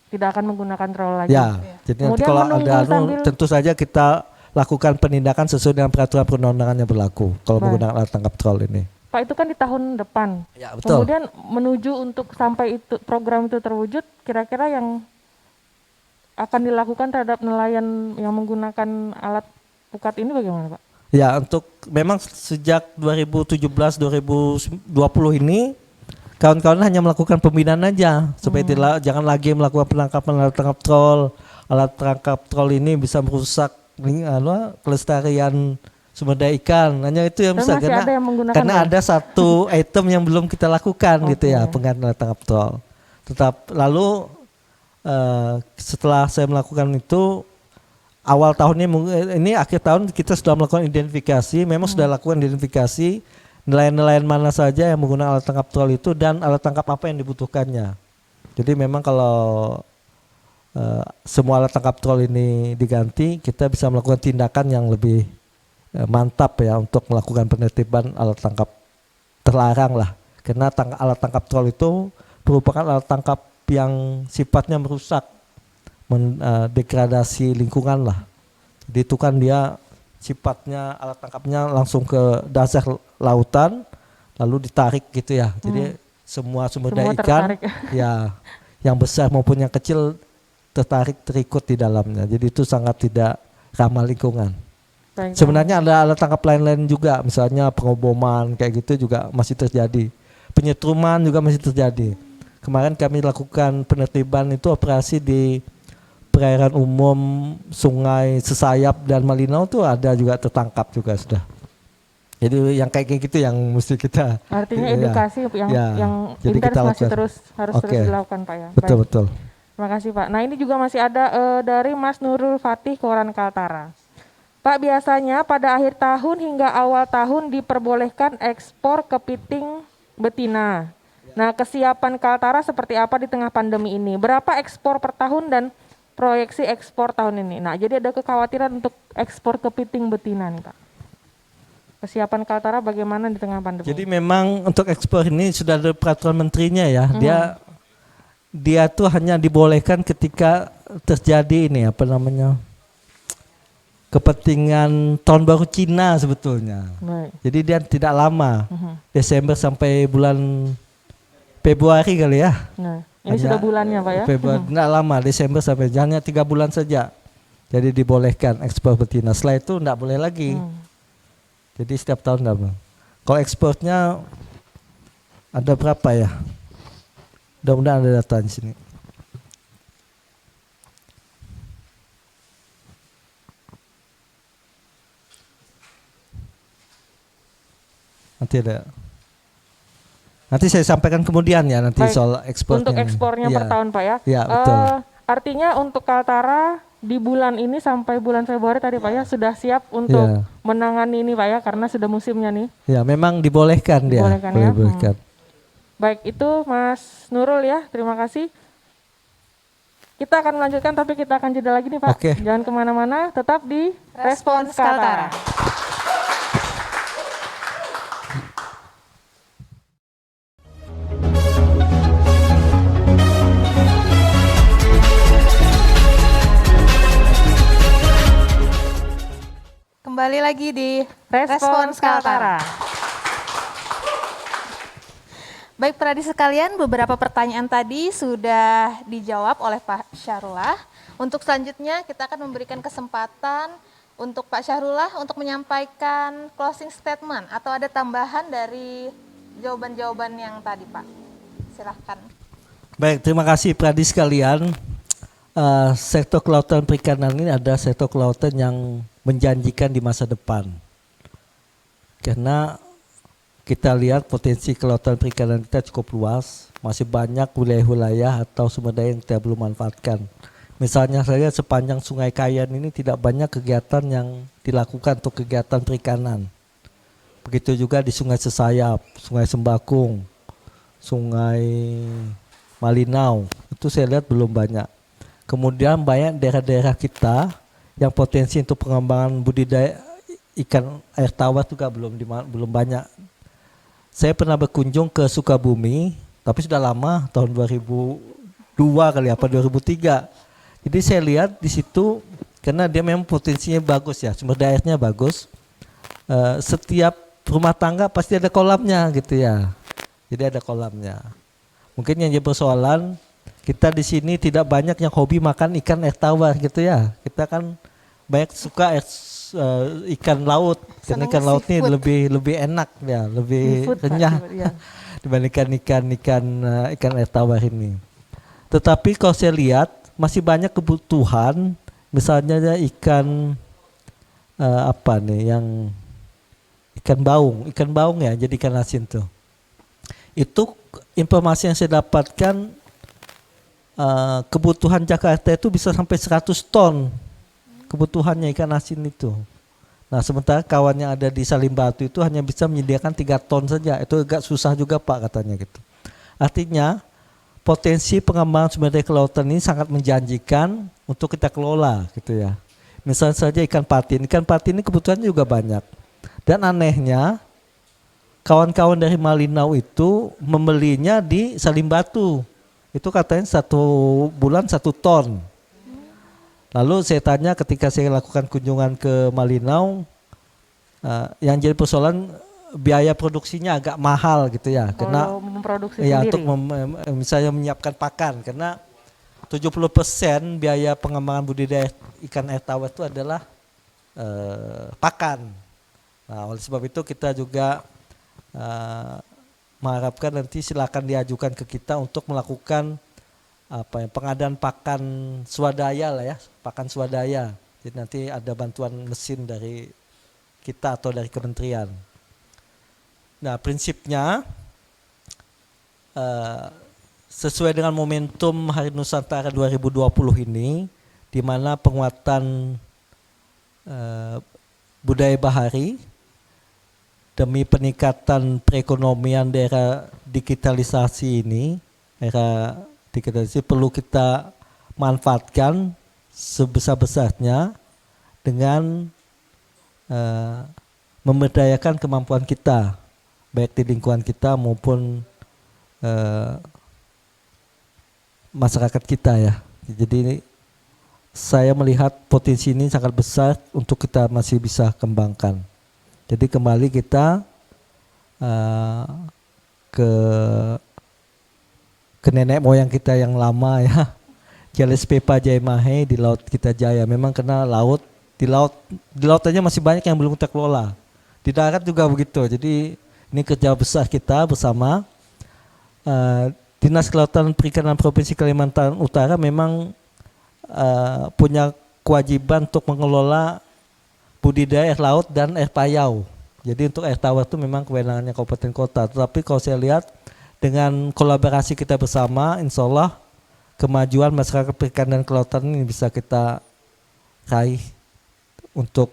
tidak akan menggunakan troll lagi. ya, jadi nanti Kemudian kalau menunggu ada sambil- tentu saja kita lakukan penindakan sesuai dengan peraturan perundang-undan yang berlaku kalau Baik. menggunakan alat tangkap troll ini. Pak, itu kan di tahun depan. Ya, betul. Kemudian menuju untuk sampai itu program itu terwujud, kira-kira yang akan dilakukan terhadap nelayan yang menggunakan alat pukat ini bagaimana, Pak? Ya, untuk memang sejak 2017-2020 ini kawan-kawan hanya melakukan pembinaan aja supaya jangan lagi melakukan penangkapan alat tangkap troll. Alat tangkap troll ini bisa merusak kelestarian sumber daya ikan. Hanya itu yang Dan bisa masih ada yang menggunakan karena ya? ada satu item yang belum kita lakukan gitu ya, Oke. penggantian alat tangkap troll. Lalu setelah saya melakukan itu awal tahun ini akhir tahun kita sudah melakukan identifikasi, memang sudah lakukan identifikasi nelayan-nelayan mana saja yang menggunakan alat tangkap troll itu dan alat tangkap apa yang dibutuhkannya. Jadi memang kalau semua alat tangkap troll ini diganti, kita bisa melakukan tindakan yang lebih mantap ya untuk melakukan penertiban alat tangkap terlarang lah. Karena alat tangkap troll itu merupakan alat tangkap yang sifatnya merusak, degradasi lingkungan lah. Jadi itu kan dia sifatnya alat tangkapnya langsung ke dasar lautan lalu ditarik gitu ya. Jadi semua sumber daya ikan tertarik. ya yang besar maupun yang kecil terikut di dalamnya. Jadi itu sangat tidak ramah lingkungan. Baik, Sebenarnya ada alat tangkap lain-lain juga, misalnya pengoboman kayak gitu juga masih terjadi. Penyetruman juga masih terjadi. Kemarin kami lakukan penertiban itu operasi di perairan umum Sungai Sesayap dan Malinau tuh ada juga tertangkap juga sudah. Jadi yang kayak gitu yang mesti kita Artinya ya, edukasi ya. yang Jadi intens kita masih lakukan. harus Oke. terus dilakukan, Pak ya. Betul Baik. betul. Terima kasih, Pak. Nah, ini juga masih ada dari Mas Nurul Fatih Koran Kaltara. Pak, biasanya pada akhir tahun hingga awal tahun diperbolehkan ekspor kepiting betina. Nah, kesiapan Kaltara seperti apa di tengah pandemi ini? Berapa ekspor per tahun dan proyeksi ekspor tahun ini? Nah, jadi ada kekhawatiran untuk ekspor kepiting betina nih, Pak. Kesiapan Kaltara bagaimana di tengah pandemi? Jadi memang untuk ekspor ini sudah ada peraturan menterinya ya. Dia tuh hanya dibolehkan ketika terjadi ini kepentingan tahun baru Cina sebetulnya. Baik. Jadi dia tidak lama. Desember sampai bulan Februari kali ya. Nah, ini sudah bulannya, Pak ya. Februari tidak lama, Desember sampai hanya 3 bulan saja. Jadi dibolehkan ekspor betina. Setelah itu tidak boleh lagi. Jadi setiap tahun tidak boleh. Kalau ekspornya Ada berapa ya? Mudah-mudahan ada data di sini. Nanti saya sampaikan kemudian ya nanti. Baik, soal ekspornya. Untuk ekspornya per tahun Pak ya. Ya, betul. Artinya untuk Kaltara di bulan ini sampai bulan Februari tadi Pak ya sudah siap untuk menangani ini Pak ya, karena sudah musimnya nih. Ya, memang dibolehkan dia. Dibolehkan ya. Dibolehkan. Baik, itu Mas Nurul ya, terima kasih. Kita akan melanjutkan tapi kita akan jeda lagi nih Pak. Oke. Jangan kemana-mana, tetap di Respons Kaltara. Kembali lagi di Respons Kaltara. Baik para sekalian, beberapa pertanyaan tadi sudah dijawab oleh Pak Syahrullah. Untuk selanjutnya kita akan memberikan kesempatan untuk Pak Syahrullah untuk menyampaikan closing statement atau ada tambahan dari jawaban-jawaban yang tadi Pak. Silahkan. Baik, terima kasih Pradi sekalian. Sektor kelautan perikanan ini ada sektor kelautan yang menjanjikan di masa depan. Karena kita lihat potensi kelautan perikanan kita cukup luas, masih banyak wilayah-wilayah atau sumber daya yang kita belum manfaatkan. Misalnya saya sepanjang Sungai Kayan ini tidak banyak kegiatan yang dilakukan untuk kegiatan perikanan. Begitu juga di Sungai Sesayap, Sungai Sembakung, Sungai Malinau, itu saya lihat belum banyak. Kemudian banyak daerah-daerah kita yang potensi untuk pengembangan budidaya ikan air tawar juga belum banyak. Saya pernah berkunjung ke Sukabumi, tapi sudah lama, tahun 2002 kali apa 2003. Jadi saya lihat di situ karena dia memang potensinya bagus ya, sumber dayanya bagus. Setiap rumah tangga pasti ada kolamnya gitu ya. Jadi ada kolamnya. Mungkin yang jadi persoalan kita di sini tidak banyak yang hobi makan ikan air tawar gitu ya. Kita kan banyak suka ikan laut, karena ikan laut ini lebih enak ya, lebih renyah dibandingkan ikan air tawar ini. Tetapi kalau saya lihat masih banyak kebutuhan, misalnya ikan yang ikan baung ya, jadi ikan asin tuh. Itu informasi yang saya dapatkan kebutuhan Jakarta itu bisa sampai 100 ton. Kebutuhannya ikan asin itu. Nah sementara kawan yang ada di Salim Batu itu hanya bisa menyediakan 3 ton saja. Itu agak susah juga Pak katanya gitu. Artinya potensi pengembangan sumber daya kelautan ini sangat menjanjikan untuk kita kelola gitu ya. Misalnya saja ikan patin ini kebutuhannya juga banyak. Dan anehnya kawan-kawan dari Malinau itu membelinya di Salim Batu. Itu katanya 1 bulan 1 ton. Lalu saya tanya ketika saya lakukan kunjungan ke Malinau, yang jadi persoalan biaya produksinya agak mahal gitu ya. Karena memproduksi ya sendiri. untuk misalnya menyiapkan pakan, karena 70% biaya pengembangan budidaya ikan air tawar itu adalah pakan. Nah, oleh sebab itu kita juga mengharapkan nanti silakan diajukan ke kita untuk melakukan pengadaan pakan swadaya lah ya, pakan swadaya. Jadi nanti ada bantuan mesin dari kita atau dari kementerian. Nah, prinsipnya sesuai dengan momentum Hari Nusantara 2020 ini, di mana penguatan budaya bahari demi peningkatan perekonomian daerah digitalisasi ini, era digitalisasi perlu kita manfaatkan sebesar-besarnya dengan memberdayakan kemampuan kita, baik di lingkungan kita maupun masyarakat kita ya. Jadi saya melihat potensi ini sangat besar untuk kita masih bisa kembangkan. Jadi kembali kita ke nenek moyang kita yang lama ya, Jales Pepa Jaya Mahe di laut kita jaya. Memang karena di laut aja masih banyak yang belum kita kelola. Di darat juga begitu. Jadi ini kerja besar kita bersama. Dinas Kelautan Perikanan Provinsi Kalimantan Utara memang punya kewajiban untuk mengelola budidaya air laut dan air payau. Jadi untuk air tawar itu memang kewenangannya kabupaten kota. Tetapi kalau saya lihat dengan kolaborasi kita bersama, insya Allah kemajuan masyarakat perikanan dan kelautan ini bisa kita raih untuk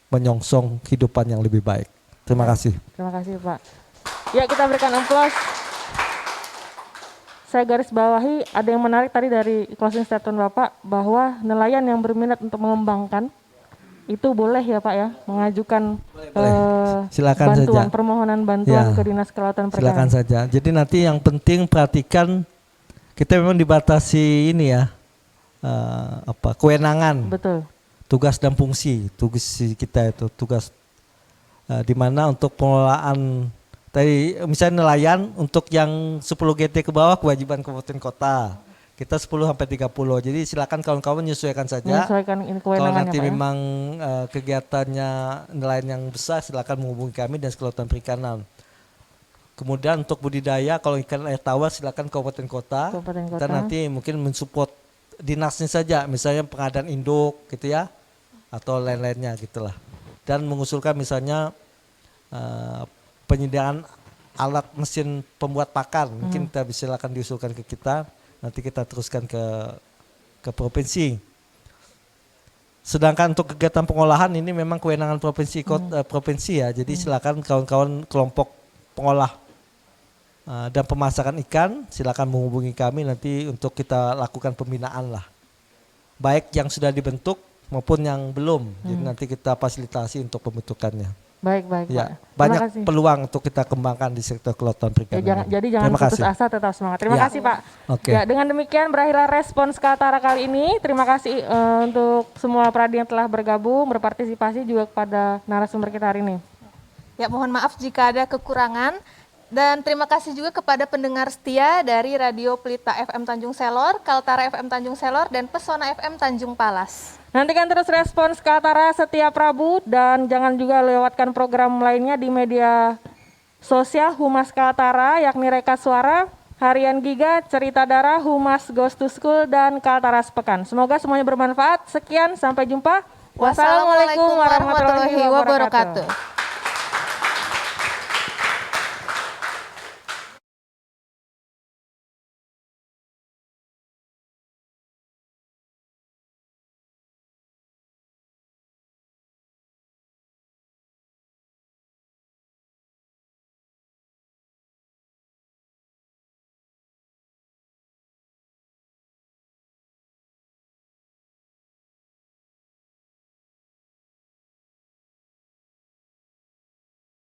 menyongsong kehidupan yang lebih baik. Terima kasih. Terima kasih Pak. Ya, kita berikan aplaus. Saya garis bawahi ada yang menarik tadi dari closing statement Bapak bahwa nelayan yang berminat untuk mengembangkan itu boleh ya Pak ya mengajukan Silakan bantuan saja. permohonan bantuan Ya, ke Dinas Kelautan silakan Perikanan. saja. Jadi nanti yang penting perhatikan kita memang dibatasi ini ya kewenangan, Betul. tugas dan fungsi. Tugas kita itu tugas di mana untuk pengelolaan tadi misalnya nelayan untuk yang 10 GT ke bawah kewajiban kabupaten kota. Kita 10 sampai 30. Jadi silakan kawan-kawan menyesuaikan saja. Menyesuaikan ini Kalau kewenangannya nanti Pak ya. memang kegiatannya nelayan yang besar silakan menghubungi kami dan Kelautan Perikanan. Kemudian untuk budidaya kalau ikan air tawar silakan kabupaten kota. Kabupaten Kita kota. nanti mungkin mensupport dinasnya saja, misalnya pengadaan induk gitu ya, atau lain-lainnya gitulah. Dan mengusulkan misalnya penyediaan alat mesin pembuat pakan, mungkin kita silakan diusulkan ke kita, nanti kita teruskan ke provinsi. Sedangkan untuk kegiatan pengolahan ini memang kewenangan provinsi ya, jadi silakan kawan-kawan kelompok pengolah dan pemasaran ikan silakan menghubungi kami nanti untuk kita lakukan pembinaan lah, baik yang sudah dibentuk maupun yang belum. Jadi nanti kita fasilitasi untuk pembentukannya. Baik Ya, Pak. Terima banyak kasih. peluang untuk kita kembangkan di sektor kelautan perikanan. Jadi jangan Terima putus kasih. asa, tetap semangat. Terima Ya. kasih Pak. Oke. Ya, dengan demikian berakhirlah respons Kaltara kali ini. Terima kasih untuk semua pradi yang telah bergabung, berpartisipasi juga kepada narasumber kita hari ini. Ya, mohon maaf jika ada kekurangan. Dan terima kasih juga kepada pendengar setia dari Radio Pelita FM Tanjung Selor, Kaltara FM Tanjung Selor, dan Pesona FM Tanjung Palas. Nantikan terus respons Kaltara setiap Rabu dan jangan juga lewatkan program lainnya di media sosial Humas Kaltara yakni Reka Suara, Harian Giga, Cerita Darah, Humas Goes to School, dan Kaltara Sepekan. Semoga semuanya bermanfaat. Sekian, sampai jumpa. Wassalamualaikum warahmatullahi wabarakatuh.